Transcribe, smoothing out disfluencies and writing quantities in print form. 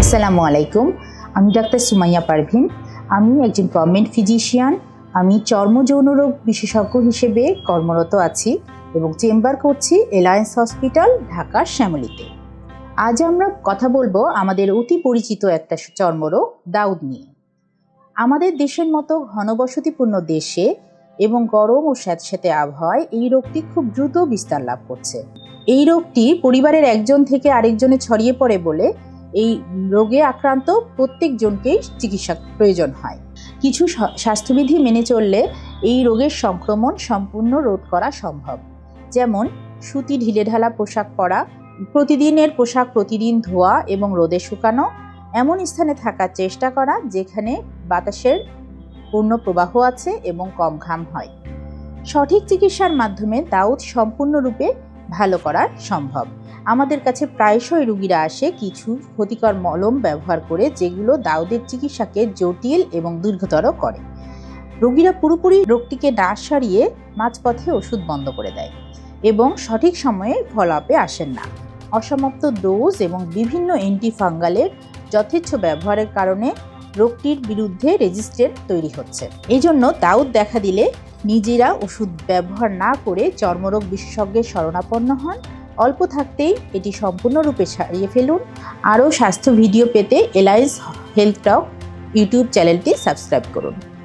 আসসালামু আলাইকুম। আমি ডাক্তার সুমাইয়া পারভিন। আমি একজন গভর্নমেন্ট ফিজিশিয়ান। আমি চর্ম যৌন রোগ বিশেষজ্ঞ হিসেবে কর্মরত আছি এবং চেম্বার করছি এলায়েন্স হসপিটাল, ঢাকার শ্যামলীতে। আজ আমরা কথা বলবো আমাদের অতি পরিচিত একটা চর্মরোগ দাউদ নিয়ে। আমাদের দেশের মতো ঘনবসতিপূর্ণ দেশে এবং গরম ও স্যাঁতস্যাঁতে আবহাওয়ায় এই রোগটি খুব দ্রুত বিস্তার লাভ করছে। এই রোগটি পরিবারের একজন থেকে আরেকজনে ছড়িয়ে পড়ে বলে এই রোগে আক্রান্ত প্রত্যেকজনকেই চিকিৎসা প্রয়োজন হয়। কিছু স্বাস্থ্যবিধি মেনে চললে এই রোগের সংক্রমণ সম্পূর্ণ রোধ করা সম্ভব। যেমন সুতি ঢিলেঢালা পোশাক পরা, প্রতিদিনের পোশাক প্রতিদিন ধোয়া এবং রোদে শুকানো, এমন স্থানে থাকার চেষ্টা করা যেখানে বাতাসের পূর্ণ প্রবাহ আছে এবং কম ঘাম হয়। সঠিক চিকিৎসার মাধ্যমে দাউদ সম্পূর্ণরূপে ভালো করা সম্ভব। আমাদের কাছে প্রায়শই রোগীরা আসে কিছু ক্ষতিকর মলম ব্যবহার করে, যেগুলো দাউদের চিকিৎসাকে জটিল এবং দীর্ঘতর করে। রোগীরা পুরোপুরি রোগটিকে না সারিয়ে মাঝপথে ওষুধ বন্ধ করে দেয় এবং সঠিক সময়ে ফলো-আপে আসেন না। অসমাপ্ত ডোজ এবং বিভিন্ন অ্যান্টিফাঙ্গালের যথেচ্ছ ব্যবহারের কারণে রোগটির বিরুদ্ধে রেজিস্ট্যান্ট তৈরি হচ্ছে। এই জন্য দাউদ দেখা দিলে নিজেরা ওষুধ ব্যবহার না করে চর্মরোগ বিশেষজ্ঞের শরণাপন্ন হন। অল্প থাকতেই এটি সম্পূর্ণরূপে সারিয়ে ফেলুন। আরও স্বাস্থ্য ভিডিও পেতে এলায়েন্স হেলথ টক ইউটিউব চ্যানেলটি সাবস্ক্রাইব করুন।